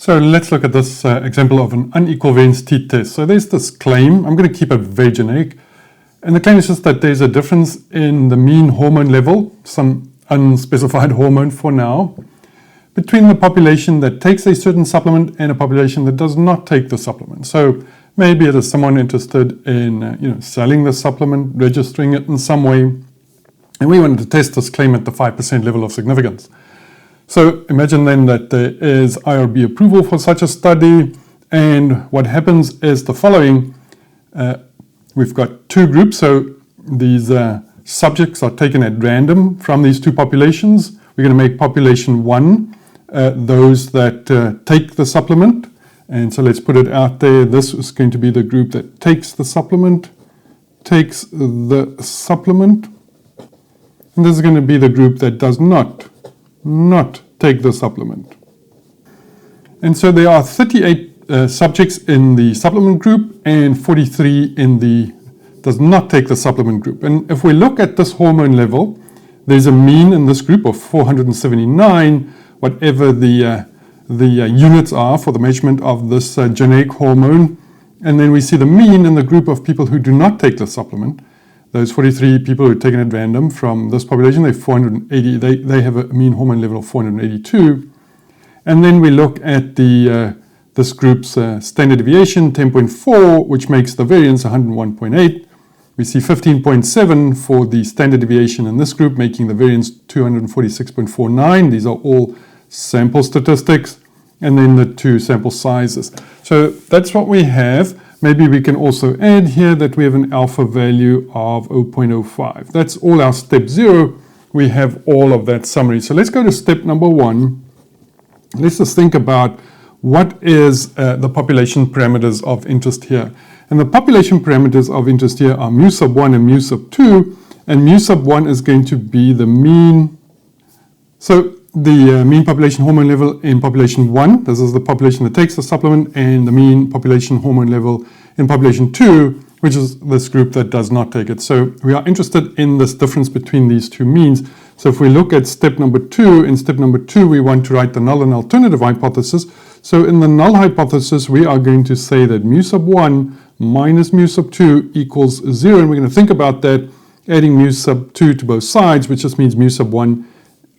So let's look at this example of an unequal variance t-test. So there's this claim. I'm going to keep it very generic. And the claim is just that there's a difference in the mean hormone level, some unspecified hormone for now, between the population that takes a certain supplement and a population that does not take the supplement. So maybe it is someone interested in selling the supplement, registering it in some way. And we wanted to test this claim at the 5% level of significance. So imagine then that there is IRB approval for such a study, and what happens is the following. We've got two groups, so these subjects are taken at random from these two populations. We're going to make population 1 those that take the supplement, and so let's put it out there. This is going to be the group that takes the supplement, and this is going to be the group that does not take the supplement. And so there are 38 subjects in the supplement group and 43 in the does not take the supplement group. And if we look at this hormone level, there's a mean in this group of 479, whatever the units are for the measurement of this generic hormone. And then we see the mean in the group of people who do not take the supplement. Those 43 people who are taken at random from this population, they're 480. They have a mean hormone level of 482. And then we look at this group's standard deviation, 10.4, which makes the variance 101.8. We see 15.7 for the standard deviation in this group, making the variance 246.49. These are all sample statistics, and then the two sample sizes. So that's what we have. Maybe we can also add here that we have an alpha value of 0.05. That's all our step 0. We have all of that summary. So let's go to step number 1. Let's just think about what is the population parameters of interest here. And the population parameters of interest here are mu sub 1 and mu sub 2. And mu sub 1 is going to be the mean. So the mean population hormone level in population 1, this is the population that takes the supplement, and the mean population hormone level in population 2, which is this group that does not take it. So we are interested in this difference between these two means. So if we look at step number 2, in step number 2 we want to write the null and alternative hypothesis. So in the null hypothesis we are going to say that mu sub 1 minus mu sub 2 equals 0, and we're going to think about that adding mu sub 2 to both sides, which just means mu sub 1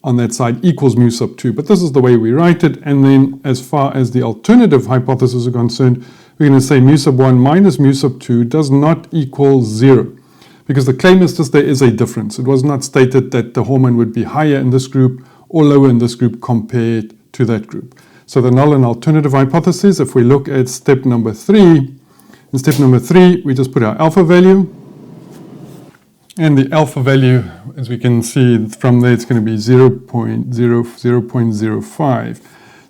on that side equals mu sub 2. But this is the way we write it. And then as far as the alternative hypothesis is concerned, we're going to say mu sub 1 minus mu sub 2 does not equal 0. Because the claim is just there is a difference. It was not stated that the hormone would be higher in this group or lower in this group compared to that group. So the null and alternative hypothesis, if we look at step number 3, in step number 3 we just put our alpha value. And the alpha value, as we can see from there, it's going to be 0.05.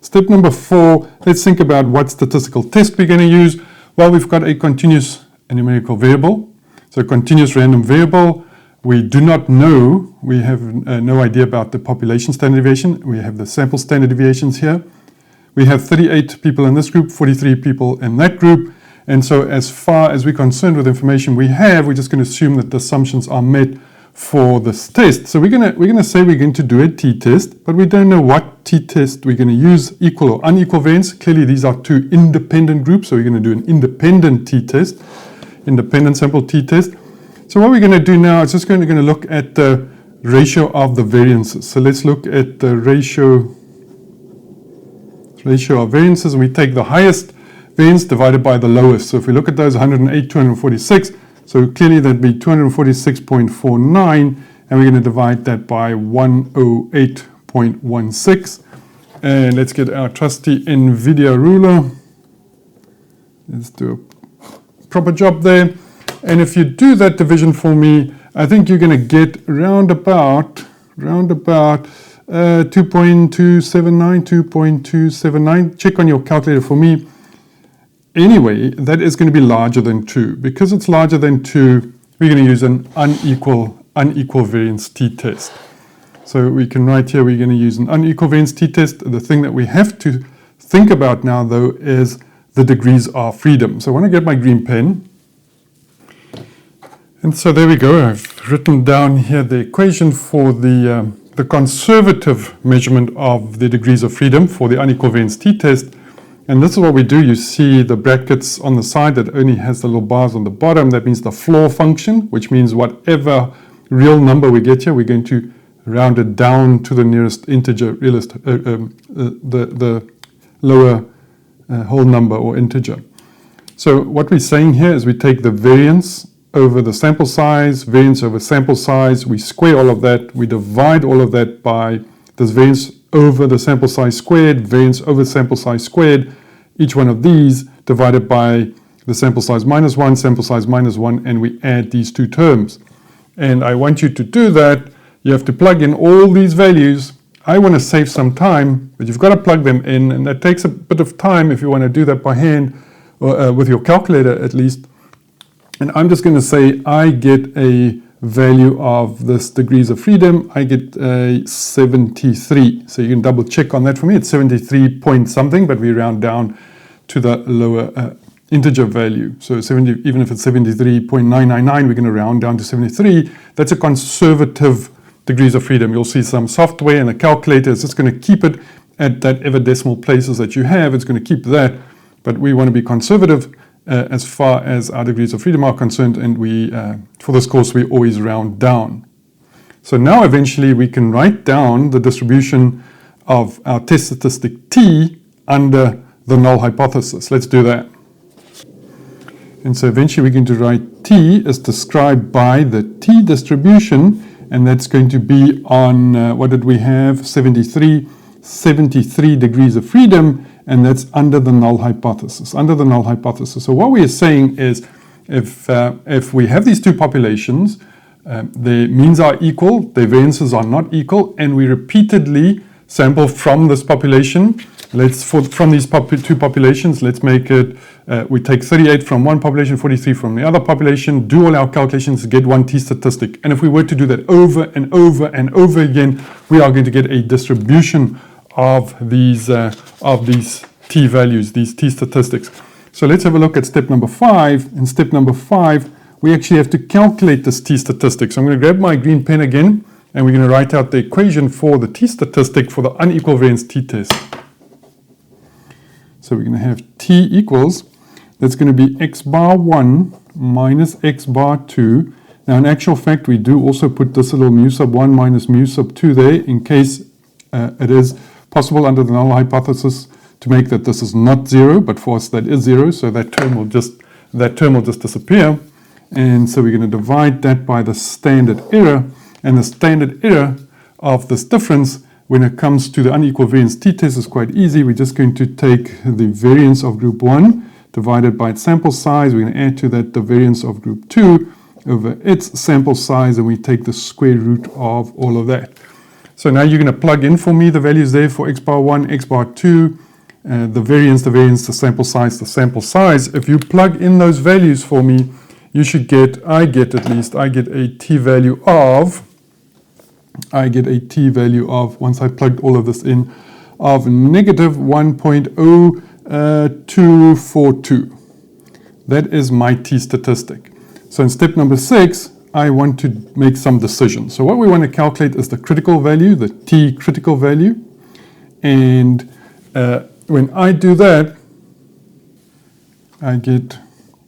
Step number 4, let's think about what statistical test we're going to use. Well, we've got a continuous numerical variable. So a continuous random variable. We do not know, we have no idea about the population standard deviation. We have the sample standard deviations here. We have 38 people in this group, 43 people in that group. And so as far as we're concerned with the information we have, we're just going to assume that the assumptions are met for this test. So we're going to say we're going to do a t-test, but we don't know what t-test we're going to use, equal or unequal variance. Clearly these are two independent groups, so we're going to do an independent t-test, independent sample t-test. So what we're going to do now is just going to look at the ratio of the variances. So let's look at the ratio of variances, and we take the highest variance divided by the lowest. So if we look at those, 108, 246, so clearly that'd be 246.49, and we're going to divide that by 108.16. And let's get our trusty NVIDIA ruler. Let's do a proper job there. And if you do that division for me, I think you're going to get round about 2.279. Check on your calculator for me. Anyway, that is going to be larger than 2. Because it's larger than 2, we're going to use an unequal variance t-test. So we can write here we're going to use an unequal variance t-test. The thing that we have to think about now, though, is the degrees of freedom. So I want to get my green pen. And so there we go. I've written down here the equation for the conservative measurement of the degrees of freedom for the unequal variance t-test. And this is what we do. You see the brackets on the side that only has the little bars on the bottom. That means the floor function, which means whatever real number we get here, we're going to round it down to the nearest integer, the lower whole number or integer. So what we're saying here is we take the variance over the sample size, variance over sample size, we square all of that, we divide all of that by this variance over the sample size squared, variance over sample size squared, each one of these divided by the sample size minus 1, sample size minus 1, and we add these two terms. And I want you to do that. You have to plug in all these values. I want to save some time, but you've got to plug them in, and that takes a bit of time if you want to do that by hand, or with your calculator at least. And I'm just going to say I get a value of this degrees of freedom. I get 73. So you can double check on that for me. It's 73 point something, but we round down to the lower integer value. So 70, even if it's 73.999, we're going to round down to 73. That's a conservative degrees of freedom. You'll see some software and the calculator is just going to keep it at that ever decimal places that you have. It's going to keep that, but we want to be conservative as far as our degrees of freedom are concerned, and we, for this course, we always round down. So now eventually we can write down the distribution of our test statistic t under the null hypothesis. Let's do that. And so eventually we're going to write t as described by the t distribution, and that's going to be on, what did we have, 73 degrees of freedom, and that's under the null hypothesis, under the null hypothesis. So what we are saying is if we have these two populations, their means are equal, their variances are not equal, and we repeatedly sample from this population. From these two populations, let's make it, we take 38 from one population, 43 from the other population, do all our calculations, get one t-statistic. And if we were to do that over and over and over again, we are going to get a distribution of these t-values, these t-statistics. So let's have a look at step number 5. In step number 5, we actually have to calculate this t-statistic. So I'm going to grab my green pen again, and we're going to write out the equation for the t-statistic for the unequal variance t-test. So we're going to have t equals, that's going to be x bar 1 minus x bar 2. Now in actual fact, we do also put this little mu sub 1 minus mu sub 2 there in case it is possible under the null hypothesis to make that this is not 0, but for us that is 0, so that term will just disappear. And so we're going to divide that by the standard error, and the standard error of this difference when it comes to the unequal variance t-test is quite easy. We're just going to take the variance of group 1 divided by its sample size. We're going to add to that the variance of group 2 over its sample size, and we take the square root of all of that. So now you're going to plug in for me the values there for x bar 1, x bar 2, the variance, the sample size, the sample size. If you plug in those values for me, you should get, I get a t-value of, once I plugged all of this in, of negative 1.0242. That is my t-statistic. So in step number 6, I want to make some decisions. So what we want to calculate is the critical value, the t critical value. And when I do that, I get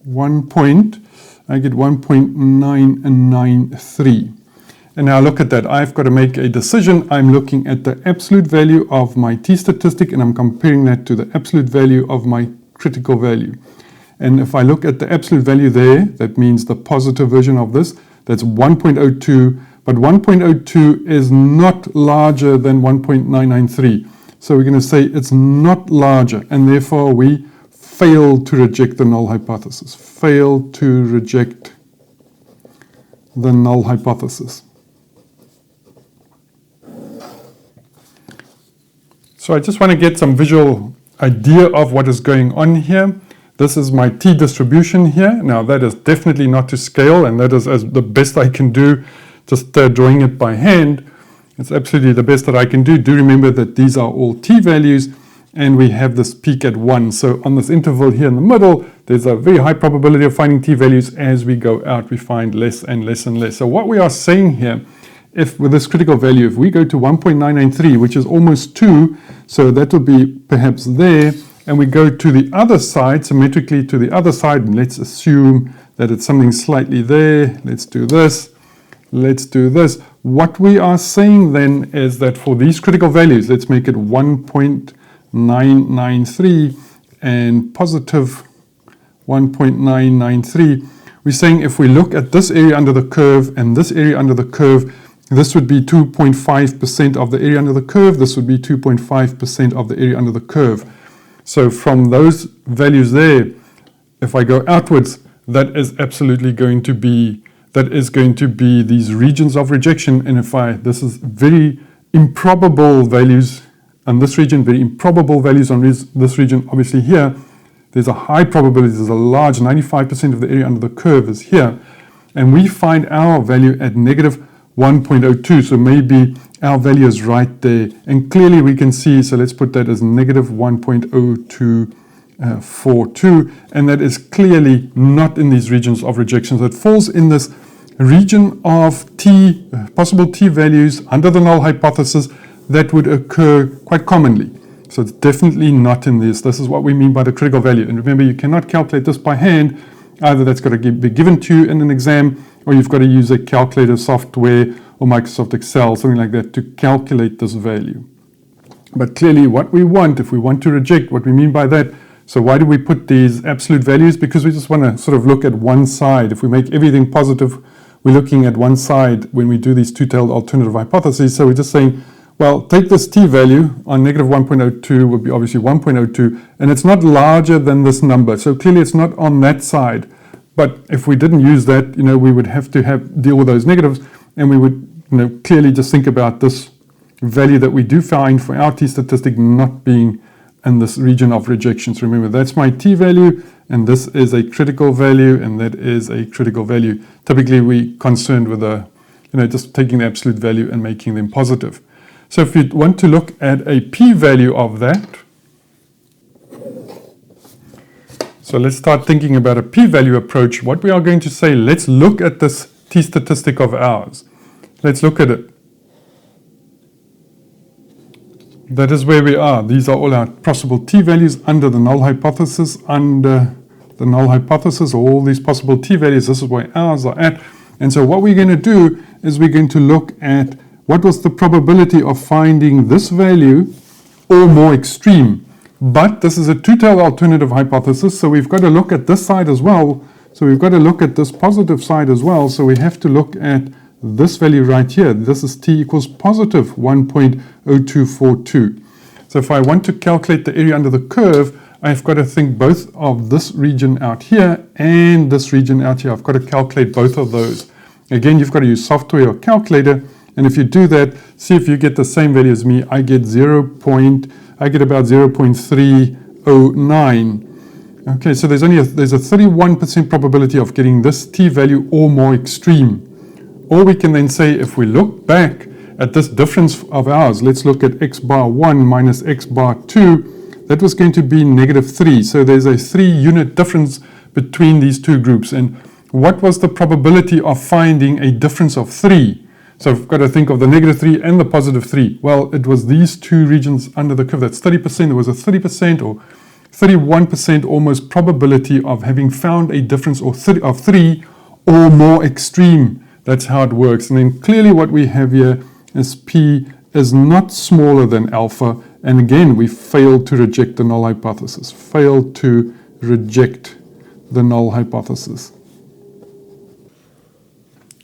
1.993. And now look at that. I've got to make a decision. I'm looking at the absolute value of my t-statistic, and I'm comparing that to the absolute value of my critical value. And if I look at the absolute value there, that means the positive version of this, that's 1.02, but 1.02 is not larger than 1.993. So we're going to say it's not larger, and therefore we fail to reject the null hypothesis. Fail to reject the null hypothesis. So I just want to get some visual idea of what is going on here. This is my t distribution here. Now that is definitely not to scale, and that is as the best I can do, just drawing it by hand. It's absolutely the best that I can do. Do remember that these are all t values, and we have this peak at 1. So on this interval here in the middle, there's a very high probability of finding t values. As we go out, we find less and less and less. So what we are saying here, if with this critical value, if we go to 1.993, which is almost 2, so that will be perhaps there, and we go to the other side, symmetrically to the other side, and let's assume that it's something slightly there. Let's do this. Let's do this. What we are saying then is that for these critical values, let's make it 1.993 and positive 1.993. We're saying if we look at this area under the curve and this area under the curve, this would be 2.5% of the area under the curve. This would be 2.5% of the area under the curve. So from those values there, if I go outwards, that is absolutely going to be these regions of rejection. And this is very improbable values on this region, very improbable values on this region. Obviously here, there's a high probability, there's a large 95% of the area under the curve is here. And we find our value at negative 1.02. So maybe our value is right there. And clearly we can see, so let's put that as negative 1.0242. And that is clearly not in these regions of rejection. So it falls in this region of possible t values under the null hypothesis that would occur quite commonly. So it's definitely not in this. This is what we mean by the critical value. And remember, you cannot calculate this by hand. Either that's got to be given to you in an exam, or you've got to use a calculator software or Microsoft Excel, something like that, to calculate this value. But clearly what we want, if we want to reject, what we mean by that, so why do we put these absolute values? Because we just want to sort of look at one side. If we make everything positive, we're looking at one side when we do these two-tailed alternative hypotheses. So we're just saying, well, take this t value on negative 1.02 would be obviously 1.02, and it's not larger than this number. So clearly it's not on that side. But if we didn't use that, we would have to deal with those negatives, and we would clearly just think about this value that we do find for our t statistic not being in this region of rejection. So remember, that's my t value, and this is a critical value, and that is a critical value. Typically, we're concerned with just taking the absolute value and making them positive. So if you want to look at a p-value of that, so let's start thinking about a p-value approach. What we are going to say, let's look at this t-statistic of ours. Let's look at it. That is where we are. These are all our possible t-values under the null hypothesis. Under the null hypothesis, all these possible t-values, this is where ours are at. And so what we're going to do is we're going to look at what was the probability of finding this value or more extreme. But this is a two-tailed alternative hypothesis, so we've got to look at this side as well. So we've got to look at this positive side as well. So we have to look at this value right here. This is t equals positive 1.0242. So if I want to calculate the area under the curve, I've got to think both of this region out here and this region out here. I've got to calculate both of those. Again, you've got to use software or calculator. And if you do that, see if you get the same value as me. I get about 0.309. Okay, so there's a 31% probability of getting this t value or more extreme. Or we can then say, if we look back at this difference of ours, let's look at x bar 1 minus x bar 2, that was going to be negative 3. So there's a 3-unit difference between these two groups. And what was the probability of finding a difference of 3? So I've got to think of the negative 3 and the positive 3. Well, it was these two regions under the curve. That's 30%. There was a 30% or 31% almost probability of having found a difference of 3 or more extreme. That's how it works. And then clearly what we have here is p is not smaller than alpha. And again, we failed to reject the null hypothesis. Failed to reject the null hypothesis.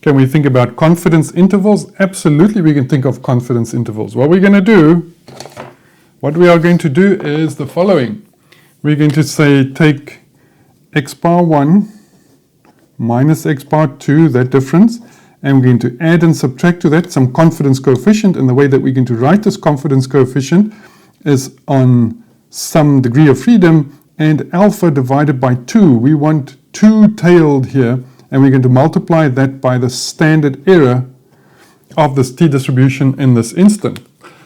Can we think about confidence intervals? Absolutely, we can think of confidence intervals. What we are going to do is the following. We're going to say take x bar 1 minus x bar 2, that difference, and we're going to add and subtract to that some confidence coefficient. And the way that we're going to write this confidence coefficient is on some degree of freedom and alpha divided by 2. We want two-tailed here. And we're going to multiply that by the standard error of this t distribution in this instant.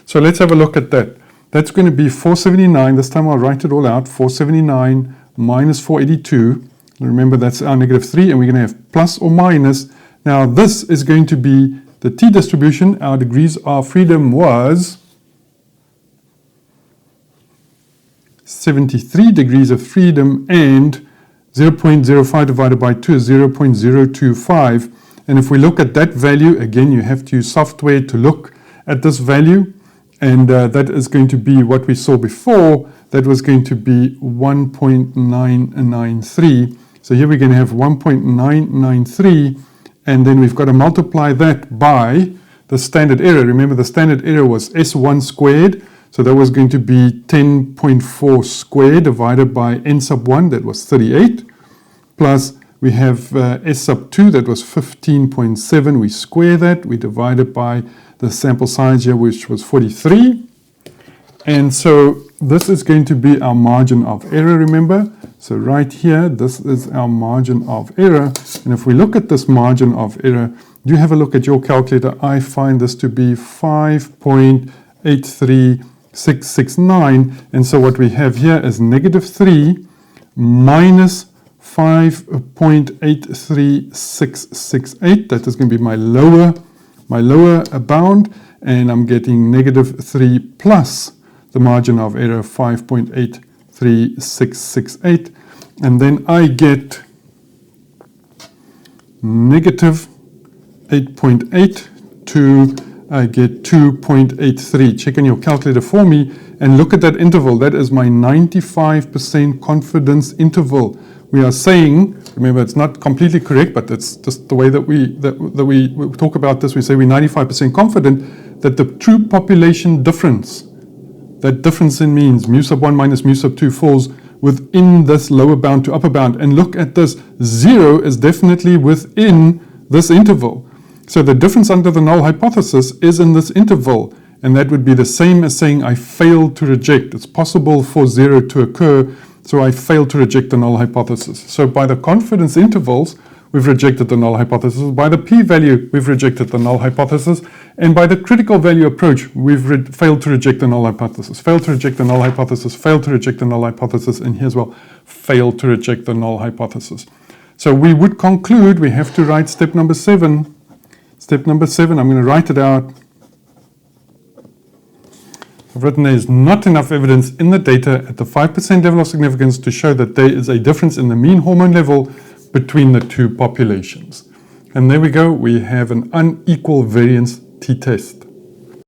So let's have a look at that. That's going to be 479. This time I'll write it all out. 479 minus 482. Remember, that's our negative 3, and we're going to have plus or minus. Now this is going to be the t distribution. Our degrees of freedom was 73 degrees of freedom, and 0.05 divided by 2 is 0.025. And if we look at that value, again, you have to use software to look at this value. And that is going to be what we saw before. That was going to be 1.993. So here we're going to have 1.993. And then we've got to multiply that by the standard error. Remember, the standard error was S1 squared. So that was going to be 10.4 squared divided by n sub 1, that was 38. Plus we have S sub 2, that was 15.7. We square that. We divide it by the sample size here, which was 43. And so this is going to be our margin of error, remember? So right here, this is our margin of error. And if we look at this margin of error, you have a look at your calculator. I find this to be 5.83669. And so what we have here is -3 minus 5.83668. That is going to be my lower bound. And I'm getting -3 plus the margin of error 5.83668, and then I get -8.8 to I get 2.83. Check on your calculator for me and look at that interval. That is my 95% confidence interval. We are saying, remember, it's not completely correct, but it's just the way that we talk about this. We say we're 95% confident that the true population difference, that difference in means, mu sub 1 minus mu sub 2, falls within this lower bound to upper bound. And look at this, 0 is definitely within this interval. So the difference under the null hypothesis is in this interval. And that would be the same as saying I failed to reject. It's possible for 0 to occur, so I failed to reject the null hypothesis. So by the confidence intervals, we've rejected the null hypothesis. By the p-value, we've rejected the null hypothesis. And by the critical value approach, we've failed to reject the null hypothesis. Failed to reject the null hypothesis, failed to reject the null hypothesis, and here as well, failed to reject the null hypothesis. So we would conclude we have to write step number 7. Step number 7, I'm going to write it out. I've written there is not enough evidence in the data at the 5% level of significance to show that there is a difference in the mean hormone level between the two populations. And there we go, we have an unequal variance t-test.